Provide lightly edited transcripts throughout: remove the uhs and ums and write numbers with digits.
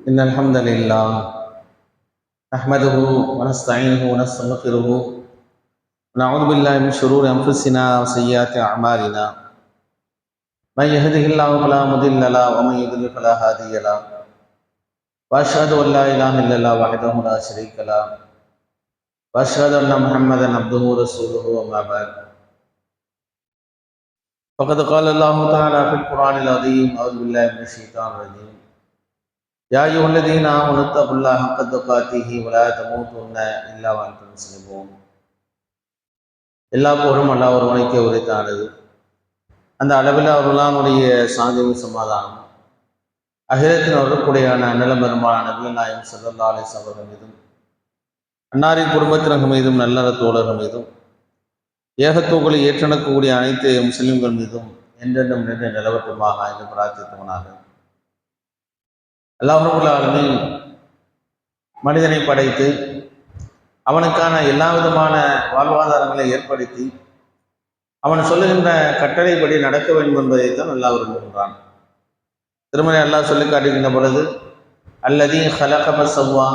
إن الحمد لله نحمده ونستعينه ونستغفره ونعوذ بالله من شرور أنفسنا وسيئات أعمالنا من يهده الله فلا مضل له ومن يضلل فلا هادي له وأشهد أن لا إله إلا الله وحده لا شريك له وأشهد أن محمدا عبده ورسوله أما بعد فقد قال الله تعالى في القرآن العظيم أعوذ بالله من الشيطان الرجيم يا أيها الذين آمنوا اتقوا الله حق تقاته ولا تموتن إلا وأنتم مسلمون. எல்லா புகழும் அல்லாஹ் ஒருவனுக்கே உரித்தானது. அந்த அளவில் அவர்களானுடைய சாந்தியும் சமாதானம் அகிலத்தின் வரக்கூடியான அண்ணலம் பெருமாள் நபிகள் நாயகம் ஸல்லல்லாஹு அலைஹி வஸல்லம் அவர்கள் மீதும் அன்னாரின் குடும்பத்தினர் மீதும் நல்லற தோழர்கள் மீதும் ஏகத்தோக்களை ஏற்றெடுக்கக்கூடிய அனைத்து முஸ்லிம்கள் மீதும் என்றென்றும் நின்று நிலவட்டுமாக என்று பிரார்த்தித்தவனாக அல்லாஹ் ரப்பல் ஆலமீன் மனிதனை படைத்து அவனுக்கான எல்லா விதமான வாழ்வாதாரங்களை ஏற்படுத்தி அவன் சொல்லுகின்ற கட்டளைப்படி நடக்க வேண்டும் என்பதைத்தான் அல்லாஹ் விரும்புகின்றான். திருமணி அல்லாஹ் சொல்லி காட்டுகின்ற பொழுது அல்லதீ ஹலக ஃபஸவ்வா,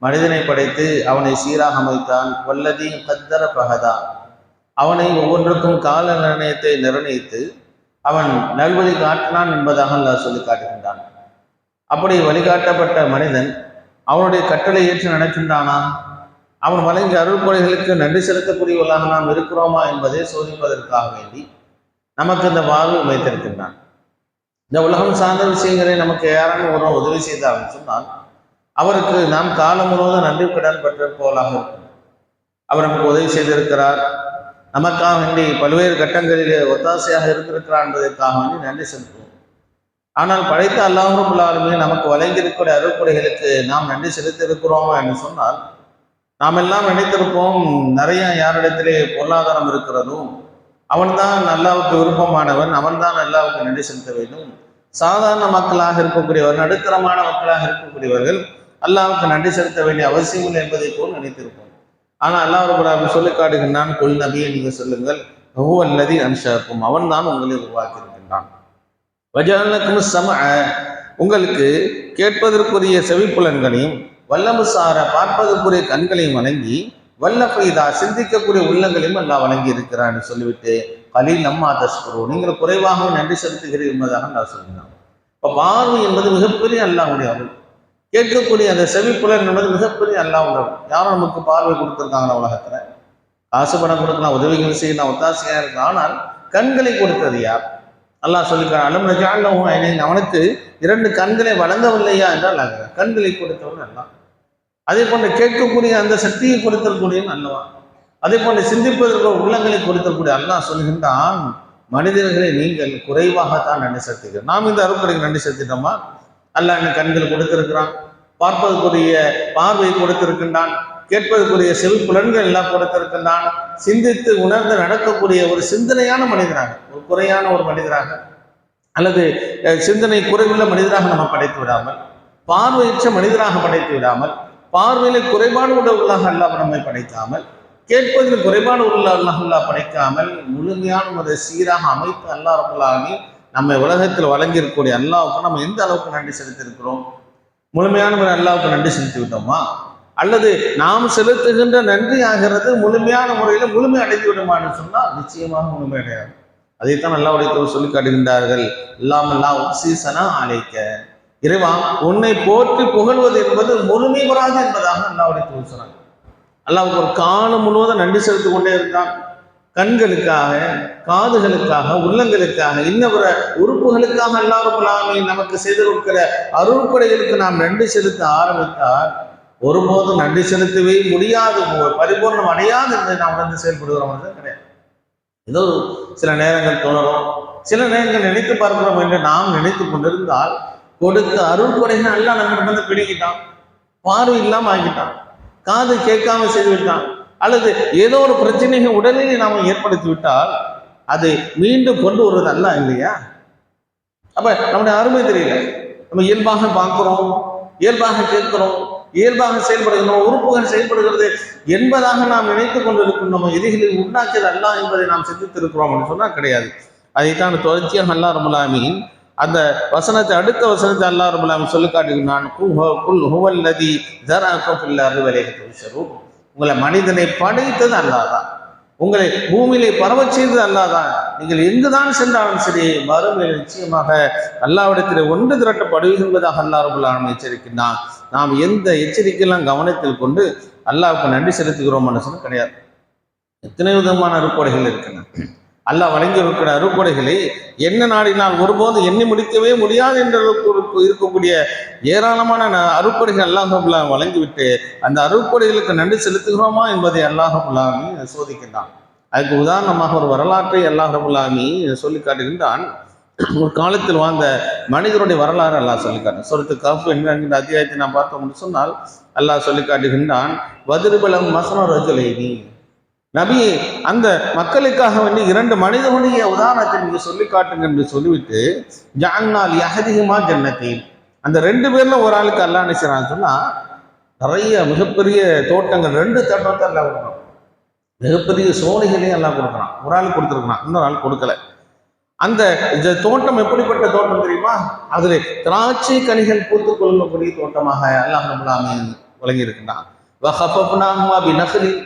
மனிதனை படைத்து அவனை சீராக அமைத்தான். வல்லதீ கத்தர ஃபஹதா, அவனை ஒவ்வொன்றுக்கும் கால நிர்ணயத்தை நிர்ணயித்து அவன் நல்வழி காட்டினான் என்பதாக அல்லாஹ் சொல்லி காட்டுகின்றான். அப்படி வழிகாட்டப்பட்ட மனிதன் அவனுடைய கட்டளை ஏற்று நடக்கின்றானா, அவன் வழங்கிய அருள்கொடைகளுக்கு நன்றி செலுத்தக்கூடியவர்களாக நாம் இருக்கிறோமா என்பதை சோதிப்பதற்காக வேண்டி நமக்கு இந்த வாழ்வு வைத்திருக்கின்றான். இந்த உலகம் சார்ந்த விஷயங்களை நமக்கு யாராலும் ஒரு உதவி செய்தார்கள் சொன்னால் அவருக்கு நாம் காலம் முழுவதும் நன்றி கடன் பெற்றிருப்பவர்களாக இருக்கும். அவர் நமக்கு உதவி செய்திருக்கிறார், நமக்காக வேண்டி பல்வேறு கட்டங்களிலே ஒத்தாசையாக இருந்திருக்கிறார் என்பதற்காக வேண்டி நன்றி செலுத்துவோம். ஆனால் படைத்த அல்லாஹ் ரப்பல் ஆலமீன் நமக்கு வழங்கியிருக்கிற அருள்கொடைகளுக்கு நாம் நன்றி செலுத்தியிருக்கிறோமா என்று சொன்னால் நாம் எல்லாம் நினைத்திருப்போம், நிறைய யாரிடத்திலே பொருளாதாரம் இருக்கிறதோ அவன்தான் அல்லாஹ்வுக்கு விருப்பமானவன், அவன்தான் அல்லாஹ்வுக்கு நன்றி செலுத்த வேண்டும். சாதாரண மக்களாக இருக்கக்கூடியவர், நடுத்தரமான மக்களாக இருக்கக்கூடியவர்கள் அல்லாஹ்வுக்கு நன்றி செலுத்த வேண்டிய அவசியம் இல்லை என்பதை போல் நினைத்திருப்போம். ஆனால் அல்லாஹ் ரப்பல் ஆலமீன் சொல்லி காட்டுகின்றான், குல் நபியை நீங்கள் சொல்லுங்கள், ஹுவ அல்லதி அன்ஷாக்கும், அவன் தான் உங்களை உருவாக்கியிருக்கின்றான். வஜஅலக்கும் ஸமஅ, உங்களுக்கு கேட்பதற்குரிய செவிப்புலன்களையும் வல்லமுசார பார்ப்பதற்குரிய கண்களையும் வழங்கி வல்லஃபைதா சிந்திக்கக்கூடிய உள்ளங்களையும் அல்லாஹ் வழங்கி இருக்கிறான்னு சொல்லிவிட்டு கலீல் அம்மா தஷ்குரூன், நீங்கள் குறைவாக நன்றி செலுத்துகிறீர்கள் என்பதாக நான் சொல்லினான். இப்போ பார்வை என்பது மிகப்பெரிய அல்லாஹ்வுடைய அருள். கேட்கக்கூடிய அந்த செவிப்புலன் என்பது மிகப்பெரிய அல்லாஹ்வுடைய அருள். யாரும் நமக்கு பார்வை கொடுத்துருக்காங்களா உலகத்துல? காசு பணம் கொடுக்கலாம், உதவிகள் செய்யலாம், ஒத்தாசையாக இருக்கலாம். ஆனால் கண்களை கொடுத்தது யார்? அல்லாஹ் சொல்லிக்கிறான், அலம் நஜஅல் லஹு ஐனைன், அவனுக்கு 2 கண்களை வழங்கவில்லையா என்றால் கண்களை கொடுத்தவன் அல்லாஹ். அதே போன்று கேட்கக்கூடிய அந்த சக்தியை கொடுத்தக்கூடியவன் அல்லவா. அதே போன்று சிந்திப்பதற்கு உள்ளங்களை கொடுத்தக்கூடிய அல்லாஹ் சொல்கின்றான், மனிதர்களை நீங்கள் குறைவாகத்தான் நன்றி செலுத்துகிறோம். நாம் இந்த அருட்கொடைக்கு நன்றி செலுத்திட்டோமா? அல்லாஹ் எனக்கு கண்கள் கொடுத்திருக்கிறான், பார்ப்பதற்குரிய பார்வையை கொடுத்திருக்கின்றான், கேட்பதற்குரிய செவிப்புலன்கள் எல்லாம் கொடுத்திருக்கின்றான். சிந்தித்து உணர்ந்து நடக்கக்கூடிய ஒரு சிந்தனையான மனிதராக, ஒரு குறையான ஒரு மனிதராக அல்லது சிந்தனை குறைவுள்ள மனிதராக நம்ம படைத்து விடாமல், பார்வையற்ற மனிதராக படைத்து விடாமல், பார்வையில குறைபாடு உள்ளவர்களாக அல்லாஹ் நம்மை படைக்காமல், கேட்பதில் குறைபாடு உள்ளவர்களாக அல்லாஹ் படைக்காமல், முழுமையான ஒரு சீராக அமைத்து அல்லாஹ் ரப்பல் ஆலமீன் நம்மை உலகத்தில் வழங்கியிருக்கக்கூடிய அல்லாஹ்வுக்கு நம்ம எந்த அளவுக்கு நன்றி செலுத்தியிருக்கிறோம்? முழுமையான ஒரு அல்லாஹ்வுக்கு நன்றி செலுத்தி விட்டோமா? அல்லது நாம் செலுத்துகின்ற நன்றி ஆகிறது முழுமையான முறையில் முழுமை அடைந்து விடுமான்னு சொன்னால் நிச்சயமாக முழுமை அடையாது. அதைத்தான் அல்லாஹ்வுடைய தூதர் சொல்லி காட்டுகின்றார்கள், அல்லாஹ் உஸீஸனா அலைக்க, இறைவா உன்னை போற்றி புகழ்வது என்பது முழுமை வராது என்பதாக அல்லாஹ்வுடைய தூதர் சொன்னாங்க. அல்லாஹ்வுக்கு ஒரு காலம் முழுவதும் நன்றி செலுத்தி கொண்டே இருக்கான். கண்களுக்காக, காதுகளுக்காக, உள்ளங்களுக்காக, இன்னொரு உறுப்புகளுக்காக அல்லாஹ் ரப்பல் ஆலமீன் நமக்கு செய்திருக்கிற அருள்கொடைகளுக்கு நாம் நன்றி செலுத்த ஆரம்பித்தால் ஒருபோதும் நன்றி செலுத்தவே முடியாது, பரிபூர்ணம் அடையாது என்று நாம் வந்து செயல்படுகிறோம் கிடையாது. ஏதோ சில நேரங்கள் தோணுறோம், சில நேரங்கள் நினைத்து பார்க்கிறோம் என்று நாம் நினைத்து கொண்டிருந்தால் கொடுத்த அருள்கொடைகள் எல்லாம் நம்ம வந்து பிடிக்கிட்டான், பார்வை இல்லாம ஆகிட்டான், காது கேட்காம செய்து விட்டான், அல்லது ஏதோ ஒரு பிரச்சனைகள் உடலில் நாம் ஏற்படுத்தி விட்டால் அது மீண்டும் கொண்டு வருவது அல்ல இல்லையா? அப்ப நம்முடைய அருமை தெரியல. நம்ம இயல்பாக பார்க்கிறோம், இயல்பாக கேட்கிறோம், இயல்பாக செயல்படுகின்றோம், உறுப்புகள் செயல்படுகிறது என்பதாக நாம் நினைத்துக் கொண்டிருக்கின்றோம். எதிகளில் உண்டாக்கியது அல்லாஹ் என்பதை நாம் சிந்தித்திருக்கிறோம் என்று சொன்னால் கிடையாது. அதைத்தான் தொடர்ச்சியாக அல்லாஹ் ரப்பல் ஆலமீன் அந்த வசனத்தை அடுத்த வசனத்தை அல்லாஹ் ரப்பல் ஆலமீன் சொல்லி காட்டுகிறான், குல் ஹுவல்லதி ஸரஅக்கும் ஃபில் அர்தி வலைஹி துஷரூன். உங்களை மனிதனை படைத்தது அல்லாஹ் தான், உங்களை பூமியிலே பரவச் செய்தது அல்லாஹ் தான். நீங்கள் எங்குதான் சென்றாலும் சரி, மறுமையில் நிச்சயமாக அல்லாஹ்விடத்தில் ஒன்று திரட்டப்படுவீர்கள் என்பதாக அல்லாஹ் ரப்பல் ஆலமீன் எச்சரிக்கின்றான். நாம் எந்த எச்சரிக்கையெல்லாம் கவனத்தில் கொண்டு அல்லாஹ்வுக்கு நன்றி செலுத்துகிறோம் என்று கிடையாது. எத்தனை விதமான அருட்கொடைகள் இருக்கின்றன. அல்லாஹ் வழங்கி இருக்கிற அருட்கொடைகளை என்ன நாடினால் ஒருபோது எண்ணி முடிக்கவே முடியாது என்ற இருக்கக்கூடிய ஏராளமான அருட்கொடைகள் அல்லாஹ் ரப்பல் ஆலமீன் வழங்கிவிட்டு அந்த அருட்கொடைகளுக்கு நன்றி செலுத்துகிறோமா என்பதை அல்லாஹ் ரப்பல் ஆலமீன் சோதிக்கின்றான். அதுக்கு உதாரணமாக ஒரு வரலாற்றை அல்லாஹ் ரப்பல் ஆலமீன் சொல்லி காட்டுகின்றான். ஒரு காலத்தில் வாழ்ந்த மனிதருடைய வரலாறு அல்லாஹ் சொல்லி காட்டு. சூரத்து கஹ்ஃப் என்கிற அத்தியாயத்தை நாம் பார்த்தோம் சொன்னால் அல்லாஹ் சொல்லி காட்டுகின்றான், வதிர்பலம் மஸன ரஜுலைனி. நபி, அந்த மக்களுக்காக வேண்டி 2 மனிதனுடைய உதாரணத்தை நீங்க சொல்லி காட்டுங்க என்று சொல்லிவிட்டு, ஜஅல்னால் யஹதிஹுமா ஜன்னத்தைன். அந்த 2 பேர்ல ஒரு ஆளுக்கு அல்லாஹ் என்ன செய்றான்னு சொன்னா, நிறைய மிகப்பெரிய தோட்டங்கள் 2 தோட்டத்தை அல்லாஹ் கொடுக்குறான். மிகப்பெரிய சோலைகளையும் எல்லாம் கொடுக்குறான். ஒரு ஆள் கொடுத்துருக்கான், இன்னொரு ஆள் கொடுக்கல. அந்த தோட்டம் எப்படிப்பட்ட தோட்டம் தெரியுமா? அதில் திராட்சை கனிகள் பூத்து கொள்ளக்கூடிய தோட்டமாக அல்லாஹ் ரப்பல் ஆலமீன் வழங்கி இருக்கின்றான். வஹஃபஃப்னாஹுமா பினஹ்லின்.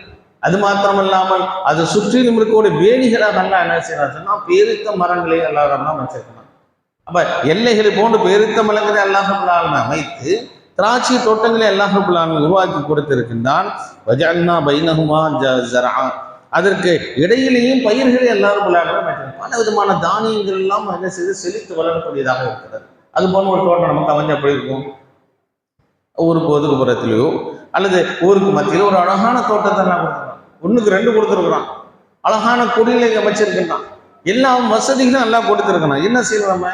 அது மாத்திரமல்லாமல் அது சுற்றிலும் இருக்கக்கூடிய வேலிகளாக அல்லாஹ் என்ன செய்யறான் சொன்னா, பேரித்த மரங்களை அல்லாஹ் ரப்பல் வச்சிருக்கிறான். அப்ப எல்லைகளை போன்று பேரித்த மரங்களை அல்லாஹ் ரப்பல் ஆலமீன் அமைத்து திராட்சை தோட்டங்களை அல்லாஹ் ரப்பல் ஆலமீன் உருவாக்கி கொடுத்திருக்கின்றான். வஜஅல்னா பைனஹுமா ஸரஅ. அதற்கு இடையிலேயும் பயிர்களை எல்லாரும் பல விதமான தானியங்கள் எல்லாம் என்ன செய்து செழித்து வளரக்கூடியதாக இருக்கிறது. அது போன்ற ஒரு தோட்டம் நமக்கு அமைஞ்ச எப்படி இருக்கும்? ஊருக்கு ஒதுக்குப்புறத்திலேயோ அல்லது ஊருக்கு மத்தியிலோ ஒரு அழகான தோட்டத்தை எல்லாம் கொடுத்துருக்கான். 1க்கு 2 கொடுத்துருக்குறான். அழகான குடிலை அமைச்சிருக்கின்றான். எல்லா வசதிகளும் எல்லாம் கொடுத்துருக்கான். என்ன செய்யணும்? நம்ம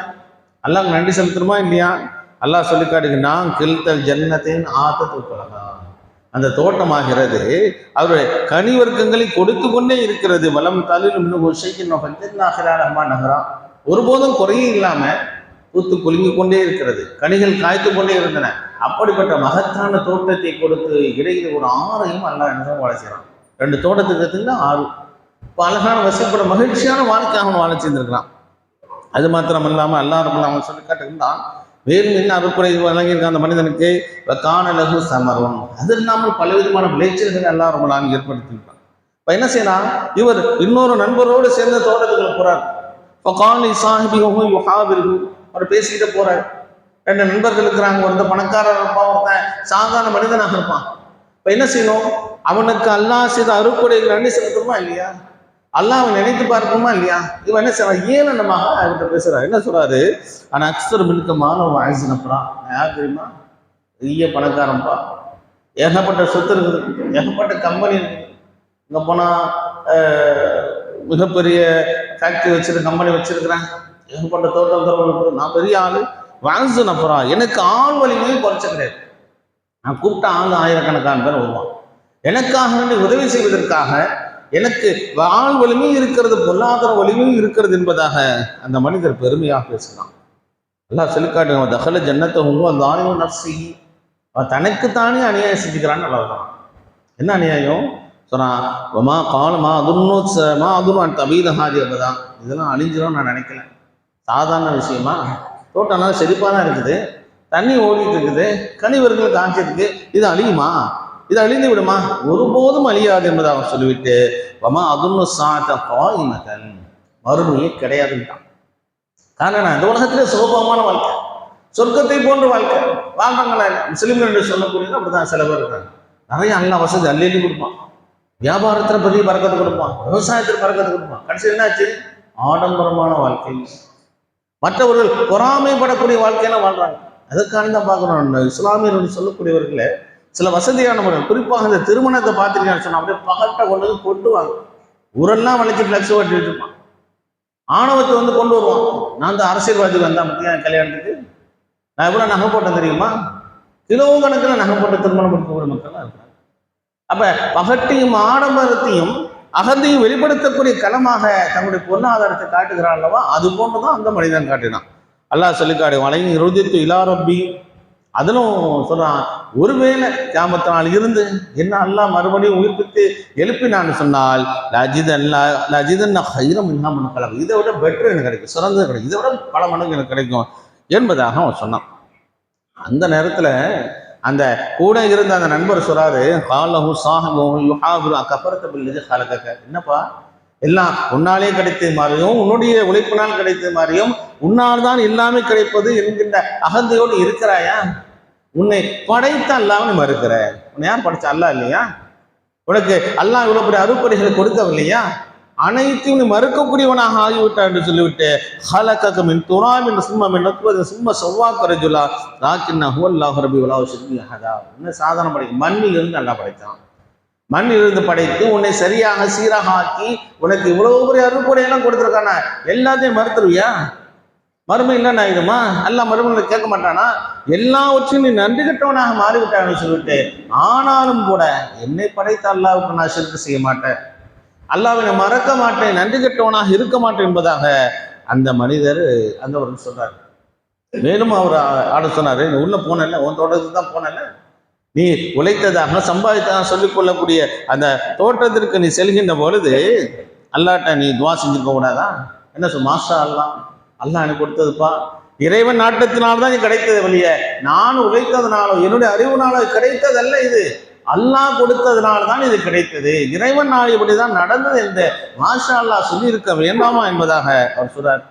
அல்லாஹ் நன்றி செலுத்துறோமா இல்லையா? அல்லாஹ் சொல்லி காட்டுகிறான், கில்தல் ஜன்னத்தின் ஆத்த தூக்கலகா. அந்த தோட்டமாகிறது அவருடைய கனி வர்க்கங்களை கொடுத்து கொண்டே இருக்கிறது. வலம் தலிலும் நகரா. ஒருபோதும் குறையும் இல்லாம பூத்து குலுங்கி கொண்டே இருக்கிறது. கனிகள் காய்த்து கொண்டே இருந்தன. அப்படிப்பட்ட மகத்தான தோட்டத்தை கொடுத்து இடையில் ஒரு ஆறையும் அல்லாஹ் என்ன வாழ செய்யறான். 2 தோட்டத்துக்கு எடுத்துன்னா 6. இப்போ அழகான வசப்பட மகிழ்ச்சியான வாழ்க்கை அவன் வாழ செய்திருக்கிறான். அது மாத்திரம் இல்லாமல் அல்லாஹ் ரப்பல் ஆலமீன் சொல்லி காட்டுகின்றான், வேறும் என்ன அருட்கொடை வழங்கியிருக்க அந்த மனிதனுக்கு காணலகு சமரம். அது இல்லாமல் பலவிதமான விளைச்சல்களை அல்லாஹ் ரப்பல் ஆலமீன் ஏற்படுத்தியிருக்கான். இப்போ என்ன செய்யலாம், இவர் இன்னொரு நண்பரோடு சேர்ந்த தோட்டத்துக்கு போறார். இப்போ காணி சாஹிபிகவும் யுஹாவிருகும். அவர் பேசிக்கிட்டு போறார். 2 நண்பர்கள் இருக்கிறாங்க. ஒருத்த பணக்காரர் இருப்பான், ஒருத்தன் சாதாரண மனிதனாக இருப்பான். இப்போ என்ன செய்யணும்? அவனுக்கு அல்லாஹ் செய்த அருட்கொடைகள் நன்றி செலுத்தணுமா இல்லையா? அல்லாஹ் அவன் நினைத்து பார்க்கணுமா இல்லையா? இவன் என்ன செய்யறான்? ஏனமாக அவர்கிட்ட பேசுறாரு. என்ன சொல்றாரு? ஆனால் அக்ஸர் மினுக்கமான வாய்ஸினப்புறான். யார் தெரியுமா? பெரிய பணக்காரன்பா, ஏகப்பட்ட சொத்து இருக்குது, ஏகப்பட்ட கம்பெனி இருக்குது. இங்கே போனால் மிகப்பெரிய ஃபேக்ட்ரி வச்சிருக்க கம்பெனி வச்சிருக்கிறேன், ஏகப்பட்ட தோட்டம். நான் பெரிய ஆள். வாய்ஸினப்புறா. எனக்கு ஆள் வலிமையும் குறைச்ச கிடையாது. நான் கூப்பிட்ட ஆள் ஆயிரக்கணக்கான பேர் வருவான். எனக்காக உதவி செய்வதற்காக எனக்கு ஆள் வலிமையும் இருக்கிறது, பொருளாதார வலிமையும் இருக்கிறது என்பதாக அந்த மனிதர் பெருமையாக பேசலாம். எல்லாம் சொல்லிக்காட்டுங்க, தகல ஜன்னத்தை அந்த ஆணையம் நர்சி. அவன் தனக்குத்தானே அநியாயம் செஞ்சுக்கிறான்னு நல்லா இருக்கான். என்ன அநியாயம் சொன்னான்? காலமா அதுன்னு தபீதஹாதி அப்பதான். இதெல்லாம் அழிஞ்சிடும் நான் நினைக்கல. சாதாரண விஷயமா? தோட்டம் நல்லா செழிப்பாக தான் இருக்குது, தண்ணி ஓடிட்டு இருக்குது, கனிவர்கள் காய்ச்சிருக்கு. இது அழியுமா? இது அழிந்து விடுமா? ஒருபோதும் அழியாது என்பதை அவன் சொல்லிவிட்டு அதுன்னு சாத்தன் மறுமையே கிடையாதுன்ட்டான். காரணம், இந்த உலகத்திலே சுலபமான வாழ்க்கை, சொர்க்கத்தை போன்ற வாழ்க்கை வாழ்றாங்களா? முஸ்லிம்கள் என்று சொல்லக்கூடியது அப்படிதான். சில பேர் இருக்காங்க, நிறைய நல்ல வசதி அள்ளி கொடுப்பான், வியாபாரத்தில் பெரிய பறக்கத்தை கொடுப்பான், விவசாயத்தில் பறக்கத்தை கொடுப்பான். கடைசி என்னாச்சு? ஆடம்பரமான வாழ்க்கை, மற்றவர்கள் பொறாமைப்படக்கூடிய வாழ்க்கையெல்லாம் வாழ்றாங்க. அதுக்காக தான் பார்க்கணும். இஸ்லாமியர்கள் சொல்லக்கூடியவர்களே சில வசதியானவர்கள், குறிப்பாக இந்த திருமணத்தை பார்த்துருக்கான்னு சொன்னா அப்படியே பகட்டை கொண்டு வந்து கொட்டுவாங்க. ஊரெல்லாம் வளைச்சு ஃப்ளெக்ஸ் ஓட்டி வச்சுருப்பான். ஆணவத்தை வந்து கொண்டு வருவான். நான் தான் அரசியல்வாதிக்கு வந்தேன் பற்றியா கல்யாணத்துக்கு, நான் எவ்வளோ நகை போட்டேன் தெரியுமா? கிலோ கணக்கில் நகை போட்ட திருமணம் கொடுக்கக்கூடிய மக்கள்லாம் இருக்கிறாங்க. அப்போ பகட்டையும் ஆடம்பரத்தையும் அகந்தையும் வெளிப்படுத்தக்கூடிய களமாக தன்னுடைய பொருளாதாரத்தை காட்டுகிறான் அல்லவா? அது போன்றுதான் அந்த மனிதன் காட்டினான். அல்லாஹ் சொல்லி காட்டு வளையும் ருதித்து இலா ரப்பி. அதிலும் சொல்றான், ஒருவேளை கியாமத் நாள் இருந்து என்ன அல்லாஹ் மறுபடியும் உயிர்ப்பித்து எழுப்பினான்னு சொன்னால் லஜிதன் ஹைரம் இன்னாமன் கலகம், இதை விட பெட்டர் எனக்கு கிடைக்கும், சிறந்தது கிடைக்கும், இதை விட பல மடங்கு எனக்கு கிடைக்கும் என்பதாக அவன் சொன்னான். அந்த நேரத்தில் அந்த கூட இருந்த அந்த நண்பர் சொல்றாரு, காலஹு சாஹிபு கஃபரத பில்லதி ஹலகக, என்னப்பா எல்லாம் உன்னாலே கிடைத்தது மாதிரியும் உன்னுடைய உழைப்பினால் கிடைத்தது மாதிரியும் உன்னால் தான் எல்லாமே கிடைப்பது என்கின்ற அகந்தையோடு இருக்கிறாயா? உன்னை படைத்த அல்லாஹ் நீ மறுக்கிற. உன்னை யார் படைச்ச? அல்லாஹ் இல்லையா? உனக்கு அல்லாஹ் இவ்வளவு பெரிய அருட்கொடைகளை கொடுக்கவில்லையா? அனைத்தையும் நீ மறுக்கக்கூடியவனாக ஆகிவிட்டார் என்று சொல்லிவிட்டு ஹலகக மின் துராப் என்று சும்மா சவ்வாக்க ரஜுலா லாக்கின்னா ஹுவல்லாஹு ரப்பி வலா யுஷ்ரிகு பிஹி அஹதா. உன்னை சாதாரண படைக்க மண்ணிலிருந்து அல்லாஹ் படைத்தான். மண்ணிலிருந்து படைத்து உன்னை சரியாக சீராக ஆக்கி உனக்கு இவ்வளவு பெரிய அருட்கொடையெல்லாம் கொடுத்துருக்கான, எல்லாத்தையும் மறுத்துருவியா? மறுமை இல்லைன்னு ஆயிடுமா? அல்லாஹ் மறுமையில கேட்க மாட்டானா? எல்லாவற்றையும் நீ நன்றி கட்டவனாக மாறிவிட்டான்னு சொல்லிட்டு, ஆனாலும் கூட என்னை படைத்த அல்லாஹ்வுக்கு நான் ஷிர்க் செய்ய மாட்டேன், அல்லாஹ்வை மறக்க மாட்டேன், நன்றி கட்டவனாக இருக்க மாட்டேன் என்பதாக அந்த மனிதர் அந்த சொல்றாரு. மேலும் அவர் ஆட சொன்னாரு, நீ உள்ள போனல, உன் தோட்டத்துக்கு தான் போனல, நீ உழைத்ததாக சம்பாதித்தாக சொல்லிக் கொள்ளக்கூடிய அந்த தோட்டத்திற்கு நீ செல்கின்ற பொழுது அல்லாட்ட நீ துவா செஞ்சிருக்க கூடாதா? என்ன சொல், மாஷா அல்லாஹ் எனக்கு கொடுத்ததுப்பா, இறைவன் நாட்டத்தினால்தான் நீ கிடைத்தது வழிய நான் உழைத்ததுனாலோ என்னுடைய அறிவுனாலோ கிடைத்ததல்ல, இது அல்லாஹ் கொடுத்ததுனால்தான் இது கிடைத்தது, இறைவன் நாள் இப்படிதான் நடந்தது என்று மாஷா அல்லாஹ் சொல்லி இருக்க வேண்டாமா என்பதாக அவர் சொல்றார்.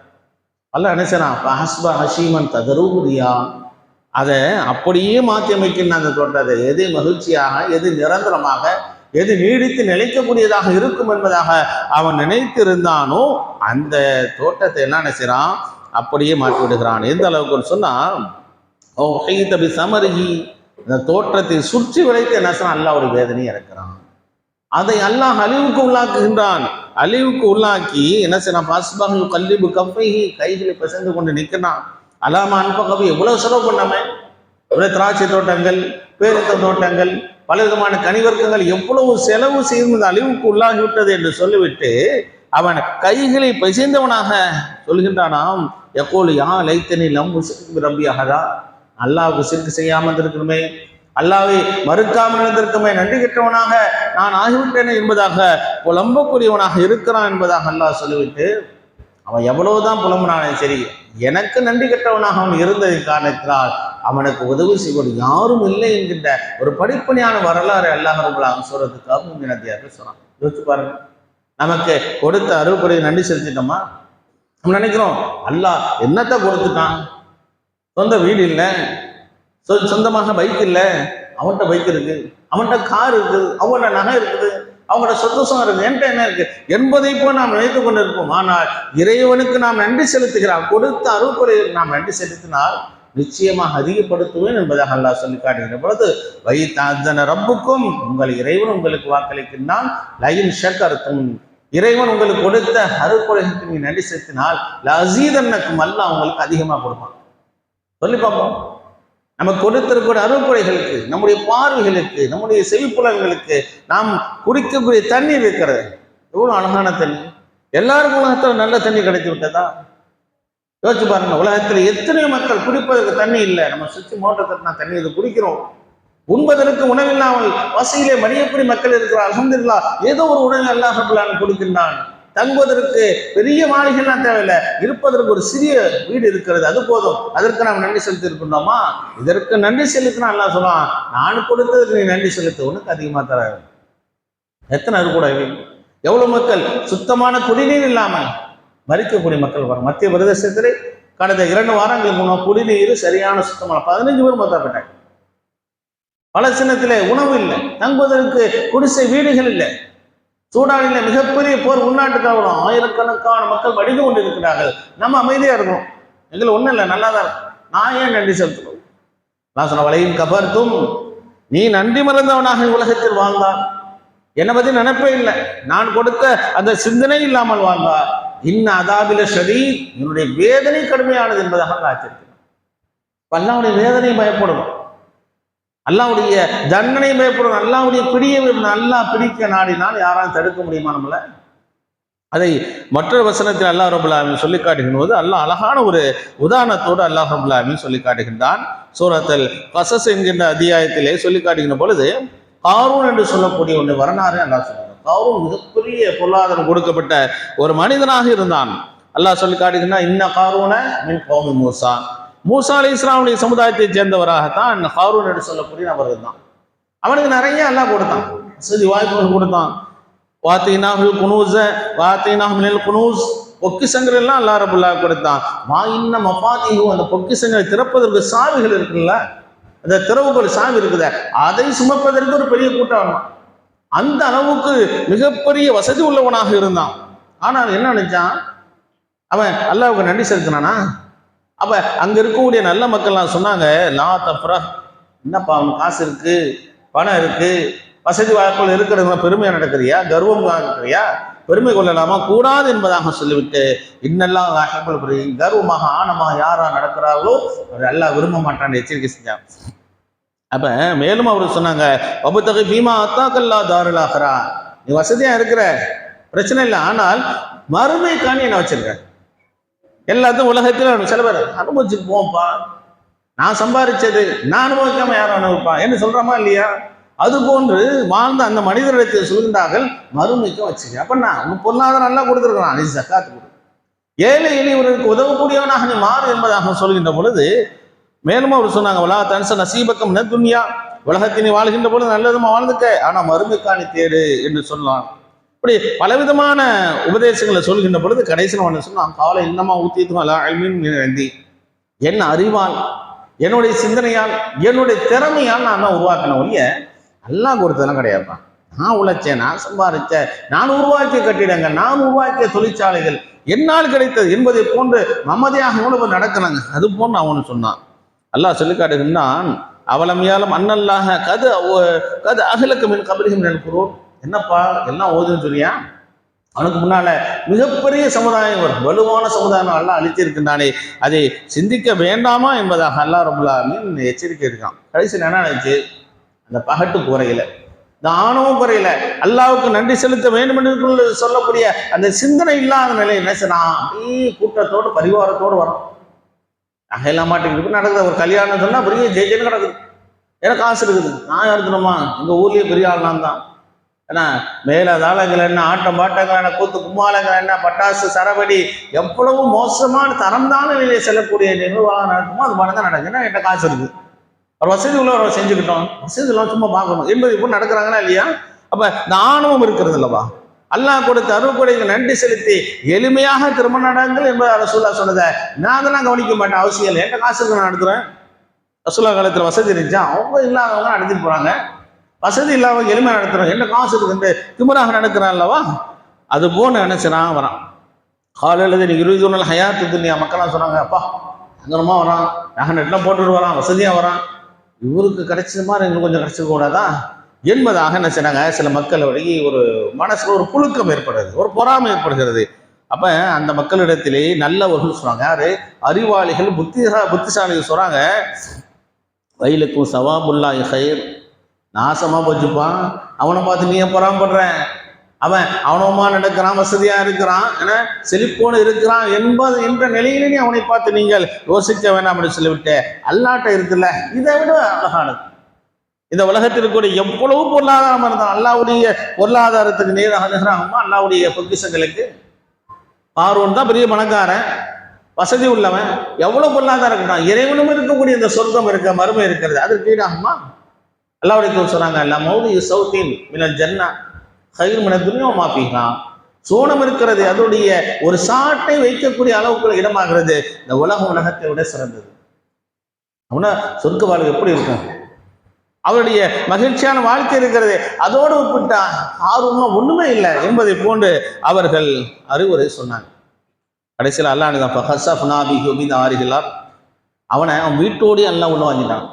அல்லாஹ் நினைச்சான் ததரூரியா, அதை அப்படியே மாற்றி அமைக்கின்ற அந்த தோட்டத்தை எது மகிழ்ச்சியாக, எது நிரந்தரமாக, எது நீடித்து நிலைக்கக்கூடியதாக இருக்கும் என்பதாக அவன் நினைத்திருந்தானோ அந்த தோட்டத்தை என்ன நினைச்சான், அப்படியே மாற்றி விடுகிறான். எந்த அளவுக்கு சொன்னால் சமருகி, இந்த தோற்றத்தை சுற்றி விளைத்து என்ன சொன்னான், அல்லாஹ் ஒரு வேதனையை இறக்கிறான். அதை அல்லாஹ் அழிவுக்கு உள்ளாக்குகின்றான். அழிவுக்கு உள்ளாக்கி என்ன செய்யறான், பாஸ்பாக கல்லிபு கப்பைகி, கைகளை பிசைந்து கொண்டு நிற்கிறான். அலாமா அன்பகவி எவ்வளவு செலவு பண்ணாமே, திராட்சை தோட்டங்கள், பேரித்த தோட்டங்கள், பல விதமான கனிவர்க்கங்கள் எவ்வளவு செலவு செய்து அழிவுக்கு உள்ளாகிவிட்டது என்று சொல்லிவிட்டு அவன் கைகளை பிசைந்தவனாக சொல்கின்றானாம், எப்போது யா லைத்தனி லம் ரப்பியாகதா, அல்லாஹ்வுக்கு சிறுக்கு செய்யாமல் இருக்கணுமே, அல்லாஹ்வை மறுக்காமல் இருந்திருக்குமே, நன்றி கெட்டவனாக நான் ஆகிவிட்டேனே என்பதாக புலம்பக்கூடியவனாக இருக்கிறான் என்பதாக அல்லாஹ் சொல்லிவிட்டு அவன் எவ்வளவுதான் புலம்புனானே சரி, எனக்கு நன்றி கெட்டவனாக அவன் இருந்ததின் காரணத்தினால் அவனுக்கு உதவி செய்வது யாரும் இல்லை என்கின்ற ஒரு படிப்பணியான வரலாறு அல்லாஹ் ரப்பல் ஆலமீன் சூரத்துக்காக சொன்னான். யோசிச்சு பாருங்க, நமக்கு கொடுத்த அருள்கொடை நன்றி செலுத்திட்டோமா? நம்ம நினைக்கிறோம் அல்லாஹ் என்னத்தை கொடுத்துட்டான், சொந்த வீடு இல்லை, சொந்தமாக பைக் இல்லை, அவன்கிட்ட பைக் இருக்கு, அவன்கிட்ட கார் இருக்குது, அவன்கிட்ட நகை இருக்குது, அவங்களோட சந்தோஷம் இருக்கு, என்கிட்ட என்ன இருக்கு என்பதை போல் நாம் நினைத்துக் கொண்டு இருப்போம். ஆனால் இறைவனுக்கு நாம் நன்றி செலுத்துகிறான், கொடுத்த அருள்கொடைக்கு நாம் நன்றி செலுத்தினால் நிச்சயமாக அதிகப்படுத்துவேன் என்பதாக அல்லாஹ் சொல்லி காட்டுகின்ற பொழுது வைத்தான ரப்புக்கும், உங்கள் இறைவன் உங்களுக்கு வாக்களிக்கின்றான், லயின் ஷக்கர்த்தும், இறைவன் உங்களுக்கு கொடுத்த அருள்கொடைக்கு நீ நன்றி செலுத்தினால் லஸீதன்னக்கும், அல்லாஹ் உங்களுக்கு அதிகமாக கொடுப்பான். சொல்லி பார்ப்போம். நம்ம கொடுத்திருக்கிற அருள்கொடைகளுக்கு, நம்முடைய பார்வைகளுக்கு, நம்முடைய செவிப்புலன்களுக்கு நாம் குடிக்கக்கூடிய தண்ணீர் இருக்கிறது, எவ்வளவு அழகான தண்ணி, எல்லாருக்கும் உலகத்தில் நல்ல தண்ணி கிடைத்து விட்டதா? யோசிச்சு பாருங்க, உலகத்தில் எத்தனையோ மக்கள் குடிப்பதற்கு தண்ணி இல்லை, நம்ம சுற்றி மோட்டர் தட்டினா தண்ணி இது குடிக்கிறோம். உண்பதற்கு உணவில்லாமல் வசையிலே மடியக்கூடிய மக்கள் இருக்கிறார். அல்ஹம்துலில்லாஹ், ஏதோ ஒரு உணவு அல்லாஹ் ரப்பல் ஆலமீன் கொடுக்கின்றான். தங்குவதற்கு பெரிய மாளிகைலாம் தேவையில்லை, இருப்பதற்கு ஒரு சிறிய வீடு இருக்கிறது, அது போதும். அதற்கு நாம் நன்றி செலுத்தி இருக்கின்றோமா? இதற்கு நன்றி செலுத்தினா அல்லாஹ் சொல்லுவான், நான் கொடுத்ததுக்கு நீ நன்றி செலுத்த, உனக்கு அதிகமாக தர. எத்தனை அது கூட எவ்வளவு மக்கள் சுத்தமான குடிநீர் இல்லாமல் மறிக்கக்கூடிய மக்கள் வரும். மத்திய பிரதேசத்திலே கடந்த 2 வாரங்களுக்கு முன்னாள் குடிநீர் சரியான சுத்தமான 15 பேர் மொத்தப்பட்டாங்க. பலஸ்தீனத்திலே உணவு இல்லை, தங்குவதற்கு குடிசை வீடுகள் இல்லை. சூடானில் மிகப்பெரிய போர், உள்நாட்டு கலவரம், ஆயிரக்கணக்கான மக்கள் வடிந்து கொண்டு இருக்கிறார்கள். நம்ம அமைதியா இருக்கணும், எங்களுக்கு ஒன்றும் இல்லை, நல்லா தான் இருக்கும். நான் ஏன் நன்றி செலுத்தணும்? நான் சொன்ன வலையின் கபர்த்தும், நீ நன்றி மறந்தவனாக உலகத்தில் வாழ்ந்தான், என்னை பற்றி நினைப்பே இல்லை, நான் கொடுத்த அந்த சிந்தனை இல்லாமல் வாழ்ந்தார், இன்னும் அதாபில ஷதீத், என்னுடைய வேதனை கடுமையானது என்பதாக காத்திருக்கிறேன். அல்லாஹ்வுடைய வேதனை பயப்படணும், அல்லாஹ்வுடைய தண்டனை பயப்படணும், அல்லாஹ்வுடைய பிடியை அல்லாஹ் பிடிக்க நாடினால் யாராலும் தடுக்க முடியுமா நம்மள? அதை மற்றொரு வசனத்தில் அல்லாஹ் ரப்பல் ஆலமீன் சொல்லி காட்டுகின்ற போது அல்லாஹ் அழகான ஒரு உதாரணத்தோடு அல்லாஹ் ரப்பல் ஆலமீன் சொல்லி காட்டுகின்றான். சூரத்துல் கஸஸ் என்கின்ற அத்தியாயத்திலே சொல்லி காட்டுகின்ற பொழுது காரூன் என்று சொல்லக்கூடிய ஒன்று வரலாறு அல்லாஹ் சொல்றான். காரூன் மிகப்பெரிய பொருளாதாரம் கொடுக்கப்பட்ட ஒரு மனிதனாக இருந்தான். அல்லாஹ் சொல்லி காட்டுகின்றான், இன்ன காரூன மின் கௌமி மூசா, மூசா அலைஹிஸ்ஸலாமுடைய சமுதாயத்தை சேர்ந்தவராகத்தான் காரூன் என்று சொல்லக்கூடிய நபர் இருந்தான். அவனுக்கு நிறைய அல்லாஹ் கொடுத்தான், வசதி வாய்ப்புகள் கொடுத்தான். வாத்தினாஹுல் குனூஸ வாத்தினாஹு மினல் குனூஸ், பொக்கிஷங்கள் எல்லாம் அல்லாஹ் ரப்பல் ஆலமீன் கொடுத்தான். வா இன்ன மஃபாத்திஹு, அந்த பொக்கிஷங்களை திறப்பதற்கு சாவிகள் இருக்குல்ல, அந்த திறவுகள் சாவி இருக்குத, அதை சுமப்பதற்கு ஒரு பெரிய கூட்டம். அந்த அளவுக்கு மிகப்பெரிய வசதி உள்ளவனாக இருந்தான். ஆனால் என்ன நினைச்சான், அவன் அல்லாஹ்வுக்கு நன்றி செலுத்தினானா? அப்ப அங்க இருக்கக்கூடிய நல்ல மக்கள்லாம் சொன்னாங்க, லா தப்ரா, என்னப்பா அவனுக்கு காசு இருக்கு, பணம் இருக்கு, வசதி வாய்ப்புகள் இருக்கிறது, பெருமையா நடக்கிறியா, கர்வம் இருக்கிறியா, பெருமை கொள்ளலாமா கூடாது என்பதாக சொல்லிவிட்டு, இன்னெல்லாம் கர்வமாக ஆணமாக யாரா நடக்கிறார்களோ அவர் அல்லாஹ் விரும்ப மாட்டான்னு எச்சரிக்கை செஞ்சாங்க. அப்ப மேலும் அவர் சொன்னாங்க, வபுத்தகை பீமா அத்தாக்கல்லா தாருல் ஆஹிரா, நீ வசதியா இருக்கிற பிரச்சனை இல்லை, ஆனால் மறுமைக்காண்டி என்ன வச்சிருக்க, எல்லாத்தையும் உலகத்தில் சில பேர் அனுபவிச்சுட்டு போப்பா, நான் சம்பாதிச்சது நான் அனுபவிக்காம யாரும் அனுபவிப்பா என்று சொல்றோமா இல்லையா? அது போன்று வாழ்ந்த அந்த மனிதரிடத்தில் சொல்கின்றார்கள், மறுமைக்கு வச்சுக்க. அப்படின்னா உன் பொருளாதாரம் நல்லா கொடுத்துருக்கான், நீ ஜக்காத்து கொடு, ஏழை எளியவர்களுக்கு உதவக்கூடியவனாக நீ மாறு என்பதாக சொல்கின்ற பொழுது மேலும் அவர் சொன்னாங்க, உலக தன்ச நசீபக்கம் துன்யா, உலகத்தினை வாழ்கின்ற பொழுது நல்லதுமா வாழ்ந்துக்க, ஆனா மறுமைக்காணி தேடு என்று சொல்லலாம். இப்படி பலவிதமான உபதேசங்களை சொல்கின்ற பொழுது கடைசியில் சொன்னான், காலை இன்னமா ஊத்தி என் அறிவால், என்னுடைய சிந்தனையால், என்னுடைய திறமையால் நான் தான் உருவாக்கின ஒழிய எல்லாம் கொடுத்ததெல்லாம் கிடையாதுதான். நான் உழைச்சேன், நான் சம்பாதிச்சேன், நான் உருவாக்கிய கட்டிடங்கள், நான் உருவாக்கிய தொழிற்சாலைகள் என்னால் கிடைத்தது என்பதை போன்று மமதையாக எவ்வளவு நடக்கிறாங்க. அது போன்று அவனு சொன்னான். அல்லாஹ் சொல்லி காட்டுகின்றான், அவலமையாலும் அண்ணல்லாக கது அகிலக்கு மின் கபரிகம் நினைக்கிறோம். என்னப்பா எல்லாம் ஓதுன்னு சொல்லியா, அவனுக்கு முன்னால மிகப்பெரிய சமுதாயம் வரும், வலுவான சமுதாயம் அல்லாஹ் அளித்திருக்கின்றானே, அதை சிந்திக்க வேண்டாமா என்பதாக அல்லாஹ் ரப்பல் ஆலமீன் எச்சரிக்கை இருக்கான். கடைசியில் என்ன நினைச்சு, அந்த பகட்டு குறையில, இந்த ஆணவம் குறையில, அல்லாஹ்வுக்கு நன்றி செலுத்த வேண்டும் என்று சொல்லக்கூடிய அந்த சிந்தனை இல்லாத நிலை என்ன செய்யறான், அப்படியே கூட்டத்தோடு பரிவாரத்தோடு வரும். நகையெல்லாம் மாட்டிக்கிட்டு நடக்குது, ஒரு கல்யாணம் சொன்னா பெரிய ஜெயிஜன்னு கிடக்குது, எனக்கு காசு இருக்குது, நான் இருக்கணுமா, எங்க ஊர்லயே பெரிய ஆள் நான் தான், ஏன்னா மேல தாளங்கள் என்ன, ஆட்டம் பாட்டங்கள் என்ன, கூத்து கும்மாளங்கள் என்ன, பட்டாசு சரவடி, எவ்வளவு மோசமான தரம்தான நிலையை செல்லக்கூடிய நிர்வாகம் நடக்குமோ அது மாதிரி தான் நடக்குது. ஏன்னா என்கிட்ட காசு இருக்கு, ஒரு வசதி உள்ளவரை செஞ்சுக்கிட்டோம், வசதி எல்லாம் சும்மா பார்க்கணும் என்பது இப்போ நடக்கிறாங்களா இல்லையா? அப்ப இந்த ஆணவம் இருக்கிறது இல்லவா, அல்லாஹ் கொடுத்த அருள்கொடைக்கு நன்றி செலுத்தி எளிமையாக திருமண நடங்கள் என்பதை ரசூலுல்லாஹ் சொன்னதை நான் அதெல்லாம் கவனிக்க மாட்டேன், அவசியம் இல்லை, என்கிட்ட காசு இருக்கு நான் நடத்துறேன். ரசூலுல்லாஹ் காலத்துல வசதி இருந்துச்சா, அவங்க இல்லாதவங்க நடத்திட்டு போறாங்க, வசதி இல்லாமல் எளிமையாக நடத்துறோம், என்ன காசு இருக்குன்னு திமிராக நடக்கிறான் அல்லவா? அது போன்னு நினைச்சுறான் வரான். காலையில் நீ 20 நாள் ஹயாத்து துன்யா, மக்கள்லாம் சொன்னாங்க, அப்பா அங்கனமா வரான், நகை நெட்லாம் போட்டுட்டு வரான், வசதியாக வரான், இவருக்கு கிடைச்சது மாதிரி எங்களுக்கு கொஞ்சம் கிடைச்சிக்க கூடாதா என்பதாக என்ன செய்றாங்க, சில மக்களுடைய ஒரு மனசுல ஒரு புழுக்கம் ஏற்படுறது, ஒரு பொறாமை ஏற்படுகிறது. அப்ப அந்த மக்களிடத்திலே நல்லவர்கள் சொல்றாங்க, யாரு அறிவாளிகள் புத்திசாலிகள் சொல்றாங்க, வயலுக்கும் சவாபுல்லாஹி ஹைர், நாசமா போச்சுப்பான், அவனை பார்த்து நீ ஏன் பொறாமப்படுற, அவன் அவனமா நடக்கிறான், வசதியா இருக்கிறான், ஏன்னா செழிப்போடு இருக்கிறான் என்ற நிலையிலே நீ அவனை பார்த்து நீங்கள் யோசிக்க வேண்டாம் அப்படின்னு சொல்லிவிட்டு, அல்லாட்ட இருக்குல்ல இதை விட அழகானது. இந்த உலகத்தில் கூட எவ்வளவு பொருளாதாரம் இருந்தான், அல்லாவுடைய பொருளாதாரத்துக்கு நேராகுமா, அல்லாவுடைய பொக்கிஷங்களுக்கு. பார்வோன் தான் பெரிய பணக்காரன், வசதி உள்ளவன், எவ்வளவு பொருளாதாரம் இருக்கான், இறைவனும் இருக்கக்கூடிய இந்த சொர்க்கம் இருக்க, மறுமை இருக்கிறது, அதற்கு ஈடாகுமா? அல்லாஹ்வுடைய சொன்னாங்க, அல்லா மௌதி சௌத்தின் மினல் ஜன்னா ஹைர் மினத் துன்யா வமா ஃபீஹா, சோனம் இருக்கிறது, அதோடைய ஒரு சாட்டை வைக்கக்கூடிய அளவுக்கு இடமாகிறது இந்த உலகத்தை விட சிறந்தது. அவனா சொர்க்க வாழ்க்கை எப்படி இருக்கும், அவருடைய மகிழ்ச்சியான வாழ்க்கை இருக்கிறது, அதோடு ஒப்பிட்டா ஆர்வம் ஒண்ணுமே இல்லை என்பதை போன்று அவர்கள் அறிவுரை சொன்னாங்க. கடைசியில் அல்லாஹ் அவனை அவன் வீட்டோடு எல்லாம் உள்ள வாங்கிட்டான்.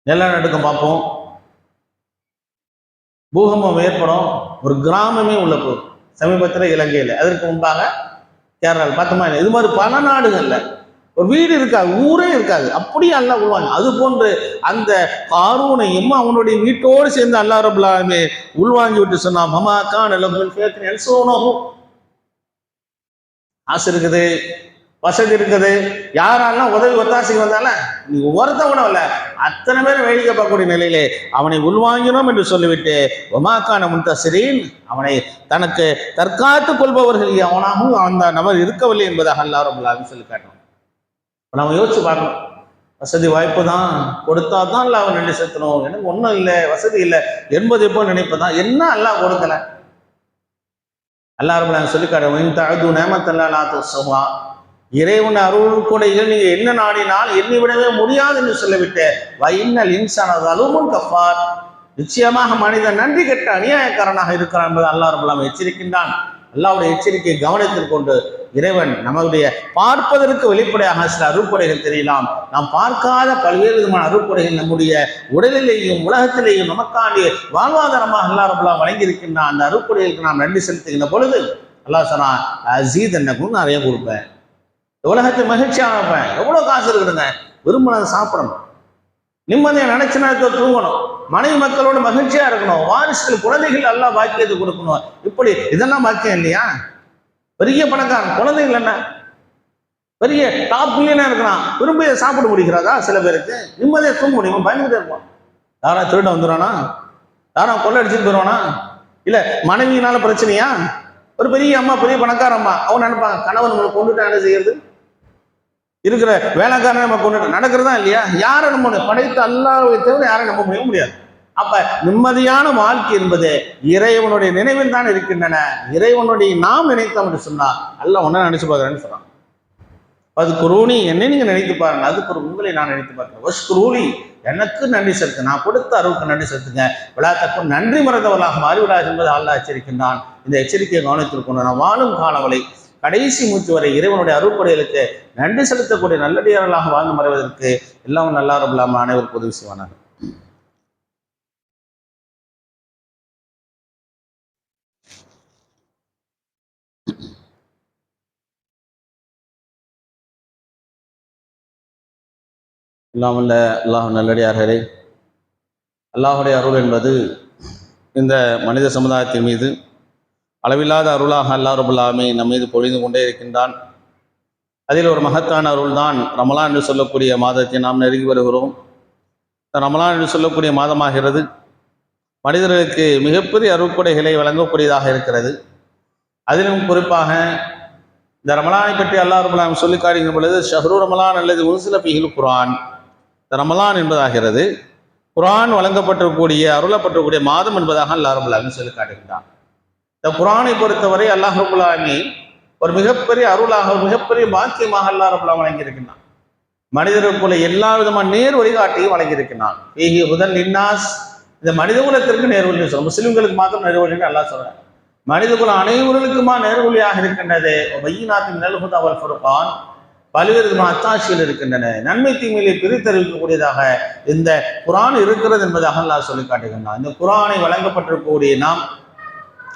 நிலநடுக்கம் பார்ப்போம், பூகம்பம் ஏற்படும், ஒரு கிராமமே உள்ள போகும். சமீபத்தில் இலங்கையில், அதற்கு முன்பாக கேரளாவில் பார்த்தோமா, இது மாதிரி பல நாடுகளில் ஒரு வீடு இருக்காது, ஊரே இருக்காது, அப்படியே அல்லாஹ் உள்வாங்க. அது போன்று அந்த காரூனையும் அவனுடைய வீட்டோடு சேர்ந்து அல்லாஹ் ரப்பல் ஆலமீன் உள்வாங்கி விட்டு சொன்னா, மமா கான லஹுல் ஃபியத்தின் யன்ஸூனஹு. ஆசை இருக்குது, வசதி இருக்குது, யாரெல்லாம் உதவி ஒத்தாசைக்கு வந்தாலும் நீ ஒருத்த உணவல்ல, அத்தனை பேரும் வேடிக்கை பார்க்கக்கூடிய நிலையிலே அவனை உள்வாங்கினோம் என்று சொல்லிவிட்டு ஒமாக்கான முன்தசிரீன், அவனை தனக்கு தற்காத்துக் கொள்பவர்கள் அவனாகவும் அந்த நபர் இருக்கவில்லை என்பதாக அல்லாஹ் ரப்பல் ஆலமீன் சொல்லி காட்டணும். நம்ம யோசிச்சு பார்க்கணும். வசதி வாய்ப்பு தான் கொடுத்தா தான் இல்லை அவன் நன்றி செலுத்தணும், எனக்கு ஒன்றும் இல்லை வசதி இல்லை என்பது எப்போ நினைப்பதான் என்ன அல்லாஹ் கொடுக்கல. அல்லாஹ் ரப்பல் ஆலமீன் சொல்லி காட்டுவோம், இறைவன் அருள் கொடைகள் நீங்க என்ன நாடினால் எண்ணிவிடவே முடியாது என்று சொல்லிவிட்டு வைன்னல் இன்சான தலூமுன் கஃபார், நிச்சயமாக மனிதன் நன்றி கெட்ட அநியாயக்காரனாக இருக்கிறான் என்பதை அல்லாஹ் ரப்பல் ஆலமீன் எச்சரிக்கின்றான். அல்லாஹ்வுடைய எச்சரிக்கையை கவனத்தில் கொண்டு இறைவன் நம்முடைய பார்ப்பதற்கு வெளிப்படையாக சில அருட்கொடைகள் தெரியலாம், நாம் பார்க்காத பல்வேறு விதமான அருட்கொடைகள் நம்முடைய உடலிலேயும் உலகத்திலேயும் நமக்காண்டிய வாழ்வாதாரமாக அல்லாஹ் ரப்பல் ஆலமீன் வழங்கியிருக்கின்றான். அந்த அருட்கொடைகளுக்கு நாம் நன்றி செலுத்துகின்ற பொழுது அல்லாஹ் சொன்னான், அஸீத் என்னக்கும் நிறைய கொடுப்பேன், உலகத்தை மகிழ்ச்சியாக வைப்பேன். எவ்வளோ காசு இருக்குதுங்க, விரும்பினதை சாப்பிடணும், நிம்மதியை நினைச்ச நேரத்தில் தூங்கணும், மனைவி மக்களோட மகிழ்ச்சியா இருக்கணும், வாரிசுகள் குழந்தைகள் எல்லாம் பாக்கியத்தை கொடுக்கணும், இப்படி இதெல்லாம் பாக்கியம் இல்லையா? பெரிய பணக்காரன் குழந்தைகள் என்ன பெரிய டாப் மில்லியனா இருக்கிறான், விரும்பிய சாப்பிட முடிகிறதா? சில பேருக்கு நிம்மதியை தூங்க முடியுமா? பயந்துகிட்டே இருப்பான். யாரா திருட வந்துடுவானா, யாரா கொள்ளை அடிச்சுட்டு போயிடுவானா, இல்ல மனைவியினால பிரச்சனையா? ஒரு பெரிய அம்மா, பெரிய பணக்கார அம்மா, அவன் நினைப்பாங்க கணவன் நம்மளை கொண்டுட்டா என்ன செய்யறது, இருக்கிற வேலைக்காரனை நம்ம கொண்டு நடக்கிறதா இல்லையா? யாரை நம்ம படைத்து அல்லாஹ்வை தவிர யாரை நம்ப முடியாது. அப்ப நிம்மதியான வாழ்க்கை என்பது இறைவனுடைய நினைவில் தான் இருக்கின்றன. இறைவனுடைய நாம் நினைத்தோம் என்று சொன்னா அல்லாஹ் ஒன்னா நினைச்சு பார்க்கிறேன்னு சொன்னான். அது குரூனி, என்னை நீங்க நினைத்து பாருங்க, அதுக்கு ஒரு உங்களை நான் நினைத்து பார்க்கிறேன். வஷ் குரூனி, எனக்கு நன்றி செலுத்து, நான் கொடுத்த அருளுக்கு நன்றி செலுத்துங்க, விழாத்தக்கும் நன்றி மறந்தவர்களாக மாறிவிடாது என்பது அல்லாஹ் எச்சரிக்கின்றான். இந்த எச்சரிக்கையை கவனத்திற்கொண்டு நான் வாழும் காலவரை கடைசி மூச்சு வரை இறைவனுடைய அருட்கொடைகளுக்கு நன்றி செலுத்தக்கூடிய நல்லடியார்களாக வாழ்ந்து மறைவதற்கு எல்லாம் நல்லா ரப்பல் அனைவருக்கும் உதவி செய்வானாக. எல்லாம் வல்ல அல்லாஹ் நல்லடியார்களே, அல்லாஹுடைய அருள் என்பது இந்த மனித சமுதாயத்தின் மீது அளவில்லாத அருளாக அல்லாஹ் ரப்பல் ஆலமீன் நம் மீது பொழிந்து கொண்டே இருக்கின்றான். அதில் ஒரு மகத்தான அருள் தான் ரமலான் என்று சொல்லக்கூடிய மாதத்தை நாம் நெருங்கி வருகிறோம். இந்த ரமலான் என்று சொல்லக்கூடிய மாதமாகிறது மனிதர்களுக்கு மிகப்பெரிய அருட்கொடைகளை வழங்கக்கூடியதாக இருக்கிறது. அதிலும் குறிப்பாக இந்த ரமலானை பற்றி அல்லாஹ் ரப்பல் ஆலமீன் சொல்லி காட்டுகின்ற பொழுது ஷஹ்ரு ரமலான் அல்லது உன்சில ஃபீஹில் குர்ஆன், இந்த ரமலான் என்பதாகிறது குர்ஆன் வழங்கப்பட்டிருக்கக்கூடிய அருளப்பட்டிருக்கூடிய மாதம் என்பதாக அல்லாஹ் ரப்பல் ஆலமீன் சொல்லி காட்டுகின்றான். இந்த குர்ஆனை பொறுத்தவரை அல்லாஹ் ரப்பல் ஆலமீன் ஒரு மிகப்பெரிய அருளாக, மிகப்பெரிய பாக்கியமாக அல்லாஹ் ரப்பல் ஆலமீன் வழங்கியிருக்கின்றான். மனிதர்களுக்குள்ள எல்லா விதமான நேர் வழிகாட்டியும் வழங்கியிருக்கிறான். ஃபீஹி ஹுதன் லின்னாஸ், இந்த மனித குலத்திற்கு நேர்வழி சொல்றோம், முஸ்லிம்களுக்கு மாத்திரம் நேர்வழின்னு அல்லாஹ் சொல்றான். மனித குலம் அனைவர்களுக்குமா நேர்வழியாக இருக்கின்றது. பையினாத்தின் மினல் ஹுதா வல் ஃபுர்கான், பல்வேறு விதமான அத்தாட்சிகள் இருக்கின்றன, நன்மை தீமையை பிரித்தறிவிக்கக்கூடியதாக இந்த குர்ஆன் இருக்கிறது என்பதாக அல்லாஹ் சொல்லி காட்டுகின்றான். இந்த குர்ஆனை வழங்கப்பட்டிருக்கக்கூடிய நாம்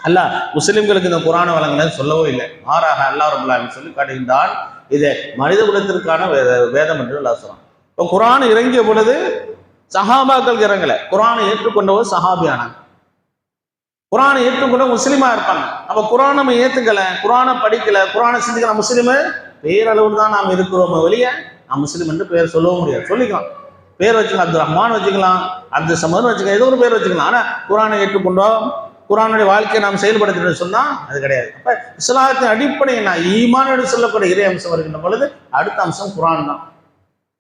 அல்லாஹ் முஸ்லிம்களுக்கு இந்த குர்ஆனை வழங்கினது சொல்லவோ இல்லை, மாறாக அல்லாஹ் ரப்பல் ஆலமீன் சொல்லி காட்டுகின்றான். இது மனித குலத்திற்கான வேதம் என்று அல்லாஹ் சொல்றான். இப்போ குர்ஆன் இறங்கிய பொழுது சஹாபாக்கள் இறங்கல, குர்ஆனை ஏற்றுக்கொண்டவர் சஹாபியானாங்க. குர்ஆனை ஏற்றுக்கொண்ட முஸ்லீமா இருப்பாங்க. அப்ப குர்ஆன் நம்ம ஏத்துக்கல, குர்ஆனை படிக்கல, குர்ஆனை சிந்திக்கல, முஸ்லீமு பேரளவில் தான் நாம் இருக்கிறோம், வெளியே நாம் முஸ்லீம் என்று பேர் சொல்லவும் முடியாது. சொல்லிக்கலாம், பேர் வச்சுக்கலாம், அப்துல் ரஹ்மான் வச்சுக்கலாம், அப்துல் சமர் வச்சுக்கலாம், ஏதோ ஒரு பேர் வச்சுக்கலாம். ஆனா குர்ஆனை ஏற்றுக்கொண்டோம், குர்ஆனுடைய வாழ்க்கையை நாம் செயல்படுத்திட்டு சொன்னா அது கிடையாது. அப்ப இஸ்லாத்தின் அடிப்படை என்ன, ஈமான் என்று சொல்லக்கூடிய இறை அம்சம் வருகின்ற பொழுது அடுத்த அம்சம் குர்ஆன் தான்.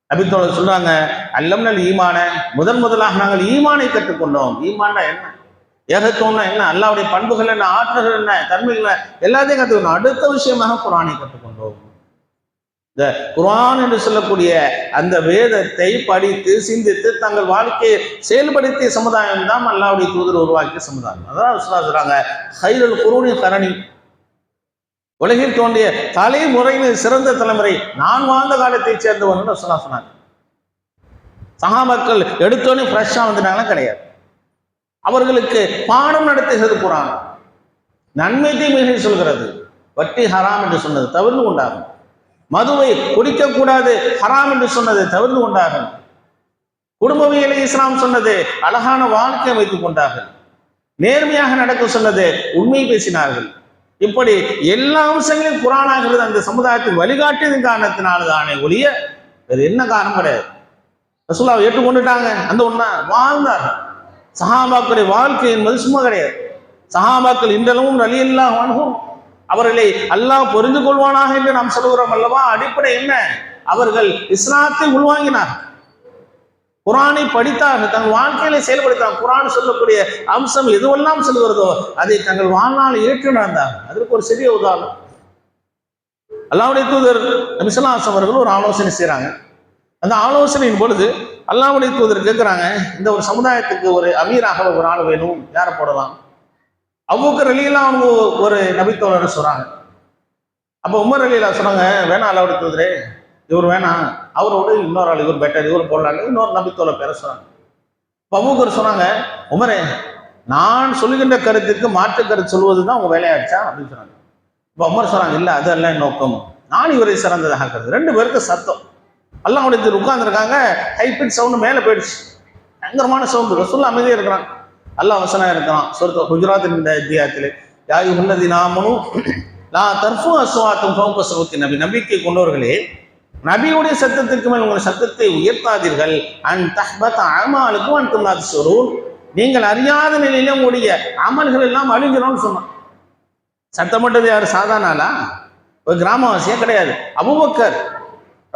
நபித்தோழர் சொல்றாங்க, அல்லம்னல் ஈமான, முதலாக நாங்கள் ஈமானை கற்றுக்கொண்டோம். ஈமான்னா என்ன, ஏகத்துவம்னா என்ன, அல்லாஹ்வுடைய பண்புகள் என்ன, ஆற்றல்கள் என்ன, தன்மைகள் எல்லாத்தையும் கற்றுக்கணும். அடுத்த விஷயமாக குர்ஆனை கற்றுக்கொண்டோம். இந்த குர்ஆன் என்று சொல்லக்கூடிய அந்த வேதத்தை படித்து சிந்தித்து தங்கள் வாழ்க்கையை செயல்படுத்திய சமுதாயம் தான் அல்லாஹ்வுடைய தூதர் உருவாக்கிய சமுதாயம். அதான் சொல்றாங்க, ஹைருல் குரூனி கரணி, உலகில் தோன்றிய தலைமுறையில் சிறந்த தலைமுறை நான் வாழ்ந்த காலத்தை சேர்ந்தவர்கள் சொன்னாங்க. சஹாபாக்கள் எடுத்தோன்னே ஃப்ரெஷ்ஷா வந்துட்டாங்கன்னா கிடையாது, அவர்களுக்கு பாடம் நடத்துகிறது குர்ஆன். நன்மை தீமைகளை சொல்கிறது, வட்டி ஹராம் என்று சொன்னது தவிர்த்து கொண்டாகும், மதுவை குடிக்கக்கூடாது, ஹராம் என்று சொன்னதை தவிர்த்து கொண்டார்கள். குடும்பவியலை இஸ்லாம் சொன்னது அழகான வாழ்க்கை வைத்துக் கொண்டார்கள். நேர்மையாக நடக்க சொன்னது உண்மை பேசினார்கள். இப்படி எல்லா அம்சங்களையும் குர்ஆனாகிறது அந்த சமுதாயத்துக்கு வழிகாட்டியதன் காரணத்தினால்தானே ஒழிய வேறு என்ன காரணம் கிடையாது. ரசூலுல்லாஹ் ஏற்றுக்கொண்டுட்டாங்க, அந்த ஒண்ணா வாழ்ந்தார்கள். சஹாபாக்களுடைய வாழ்க்கை என்பது சும்மா கிடையாது. சஹாபாக்கள் இன்றளவும் ரலியல்லாஹு அன்ஹும் அவர்களை அல்லாஹ் புரிந்து கொள்வானாக என்று நாம் சொல்கிறோம் அல்லவா. அடிப்படை என்ன? அவர்கள் இஸ்லாத்தை உள்வாங்கினார், குர்ஆனை படித்தார்கள், தங்கள் வாழ்க்கையில செயல்படுத்தாங்க. குர்ஆன் சொல்லக்கூடிய அம்சம் எதுவெல்லாம் சொல்கிறதோ அதை தங்கள் வாழ்நாள் ஏற்று நடந்தாங்க. அதற்கு ஒரு சிறிய உதாரணம், அல்லாஹ்வுடைய தூதர் நபி ஸல்லல்லாஹு அலைஹி வஸல்லம் அவர்கள் ஒரு ஆலோசனை செய்யறாங்க. அந்த ஆலோசனையின் பொழுது அல்லாஹ்வுடைய தூதர் கேட்கிறாங்க, இந்த ஒரு சமுதாயத்துக்கு ஒரு அமீராக ஒரு ஆள் வேணும், யாரை போடலாம்? அபூபக்கர் ரலியல்லாஹு அன்ஹு ஒரு நபித்தோழர் சொல்றாங்க. அப்ப உமர் ரலியல்லாஹு சொன்னாங்க, வேணாம் அல்லாஹ்வுடைய தூதரே, இவர் வேணாம், அவரோடு இன்னொரு ஆள் இவர் பெட்டர், இவர் போடலாம், இன்னொரு நபித்தோழர் பேர சொன்னாங்க. அபூபக்கர் சொன்னாங்க, உமரே, நான் சொல்லுகின்ற கருத்துக்கு மாற்று கருத்து சொல்வதுதான் உங்க வேலையாச்சா அப்படின்னு சொன்னாங்க. இப்ப உமர் சொன்னாங்க, இல்ல அதெல்லாம் என் நோக்கம், நான் இவரை சிறந்ததாக கருது. ரெண்டு பேருக்கு சத்தம், அல்லாஹ்வுடைய உட்கார்ந்துருக்காங்க, ஹைபிட் சவுண்ட் மேல போயிடுச்சு, பயங்கரமான சவுண்ட். ரசூலுல்லாஹ் அமைதியா இருக்கிறான். அல்லாஹ் வசனம் இருக்கிறான் சூரத்துல் ஹுஜராத் என்ற அத்தியாயத்திலே, யா அய்யுஹல்லதீன ஆமனூ லா தர்ஃபு அஸ்வாத்தக்கும் ஃபௌக ஸௌத்தி நபி, நபிக்கை கொண்டவர்களே, நபியுடைய சத்தத்திற்கு மேல் உங்கள் சத்தத்தை உயர்த்தாதீர்கள். அன் தஹ்பத அமாலுக்கும் அன்தும் லா தஷ்உரூன், நீங்கள் அறியாத நிலையில உங்களுடைய அமல்கள் எல்லாம் அழிஞ்சிடும்னு சொன்னான். சத்தம் போட்டது யாரு? சாதாரண ஆளா? ஒரு கிராமவாசியே கிடையாது. அபூபக்கர்,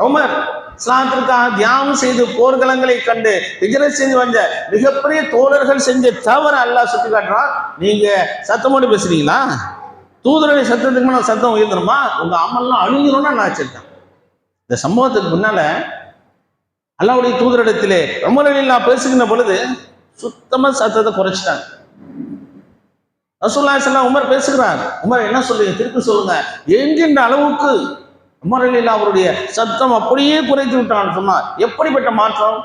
உமர் இஸ்லாத்திற்காக தியாகம் செய்து போர்க்களங்களை கண்டு ஹிஜ்ரத் செஞ்சு வந்த மிகப்பெரிய தோழர்கள் செஞ்ச தவறு அல்லாஹ் சுட்டி காட்டுறான். நீங்க சத்தம் போட்டு பேசுறீங்களா? தூதருடைய சத்தத்துக்கு மேல சத்தம் உயர்ந்துருமா? உங்க அமல்லாம் அழிஞ்சிரும்னா நான் வச்சிருக்கேன். இந்த சம்பவத்துக்கு முன்னால அல்லாஹ்வுடைய தூதரிடத்திலே உமர் ரலியல்லாஹு பேசுகின்ற பொழுது சுத்தமா சத்தத்தை குறைச்சிட்டாங்க. ரசூலுல்லாஹி ஸல்லல்லாஹு அலைஹி உமர் பேசுகிறார். உமர் என்ன சொல்றீங்க, திருப்பி சொல்லுங்க என்கின்ற அளவுக்கு உமர் ரலியல்லாஹு அவருடைய சத்தம் அப்படியே குறைத்து விட்டான்னு சொன்னார். எப்படிப்பட்ட மாற்றம்!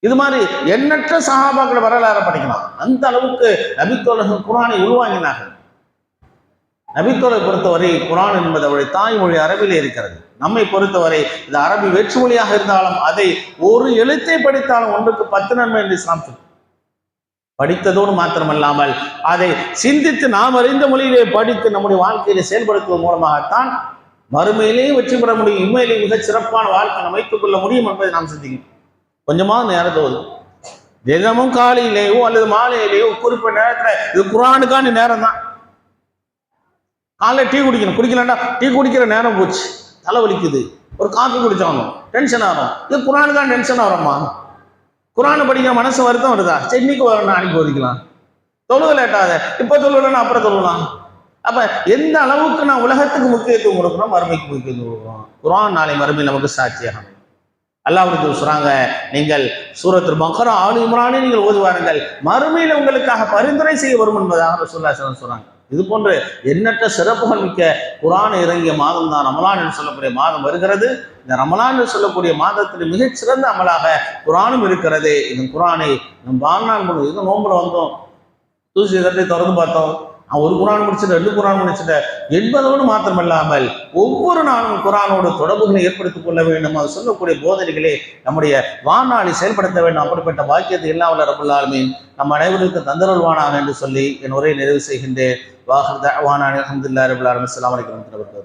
இது மாதிரி எண்ணற்ற சஹாபாக்களை வரலாறு படிக்கலாம். அந்த அளவுக்கு நபித்தோழர்கள் குர்ஆனை உள்வாங்கினார்கள். நபித்தோழரை பொறுத்தவரை குர்ஆன் என்பது அவருடைய தாய்மொழி அரபிலே இருக்கிறது. நம்மை பொறுத்தவரை இந்த அரபி வேற்று மொழியாக இருந்தாலும் அதை ஒரு எழுத்தை படித்தாலும் ஒன்றுக்கு 10 நன்மை என்று இஸ்லாம் சொல்லும். படித்ததோடு மாத்திரமல்லாமல் அதை சிந்தித்து நாம் அறிந்த மொழியிலே படித்து நம்முடைய வாழ்க்கையிலே செயல்படுத்துவதன் மூலமாகத்தான் மறுமையிலேயே வெற்றி பெற முடியும், இம்மையிலேயே மிகச் சிறப்பான வாழ்க்கை அமைத்துக் கொள்ள முடியும் என்பதை நாம் சிந்திக்கணும். கொஞ்சமாக நேரத்தோடு தினமும் காலையிலேயோ அல்லது மாலையிலேயோ குறிப்பிட்ட நேரத்தில், இது குர்ஆனுக்கான நேரம் தான். காலைல டீ குடிக்கணும், குடிக்கலன்னா டீ குடிக்கிற நேரம் போச்சு, தலை வலிக்குது, ஒரு காஃபி குடிச்சாலும் டென்ஷன் ஆகும். இது குர்ஆனுக்கான டென்ஷன் ஆகிறோமா? குர்ஆனை படிக்கிற மனசு வருத்தம் வருதா? சென்னைக்கு வரணும், அன்னைக்கு ஒதுக்கலாம், தொழுக லேட்டாத, இப்போ தொழுகலன்னா அப்புறம் தொழுகலாம். அப்ப எந்த அளவுக்கு நான் உலகத்துக்கு முக்கியத்துவம் கொடுக்குறோம், மறுமைக்கு முக்கியத்துவம் கொடுக்குறோம். குர்ஆன் நாளை மறுமை நமக்கு சாட்சியாகும். அல்லாஹ்வுடைய சொல்றாங்க, நீங்கள் சூரத்துல் பக்ரா, ஆலி இம்ரானை நீங்கள் ஓதுவாருங்கள், மறுமையில உங்களுக்காக பரிந்துரை செய்ய வரும் என்பதாக ரசூலுல்லாஹி ஸல்லல்லாஹு அலைஹி சொல்றாங்க. இது போன்ற எண்ணற்ற சிறப்புகள் மிக்க குர்ஆன் இறங்கிய மாதம் தான் ரமலான் என்று சொல்லக்கூடிய மாதம் வருகிறது. இந்த ரமலான் என்று சொல்லக்கூடிய மாதத்தில் மிகச்சிறந்த அமலாக குர்ஆனும் இருக்கிறது. இந்த குர்ஆனை நம் வாழ்நாள் முழு இது நோம்புல வந்தோம், தூசி தட்டி திறந்து பார்த்தோம், ஒரு குர்ஆன் முடிச்சுட்டு 2 குர்ஆன் முடிச்சுட்ட என்பதோடு மாத்திரமல்லாமல் ஒவ்வொரு நாளும் குர்ஆனோடு தொடர்புகளை ஏற்படுத்திக் கொள்ள வேண்டும். அது சொல்லக்கூடிய போதனைகளை நம்முடைய வாழ்நாளை செயல்படுத்த வேண்டும். அப்படிப்பட்ட வாக்கியத்தை எல்லாம் வல்ல ரப்பல் ஆலமீன் நம் அனைவருக்கு தந்தருள்வானாக என்று சொல்லி என் உரையை நிறைவு செய்கின்றேன். வாஹிர் தஅவானா அல்ஹம்துலில்லாஹி ரப்பில் ஆலமீன். அஸ்ஸலாமு அலைக்கும்.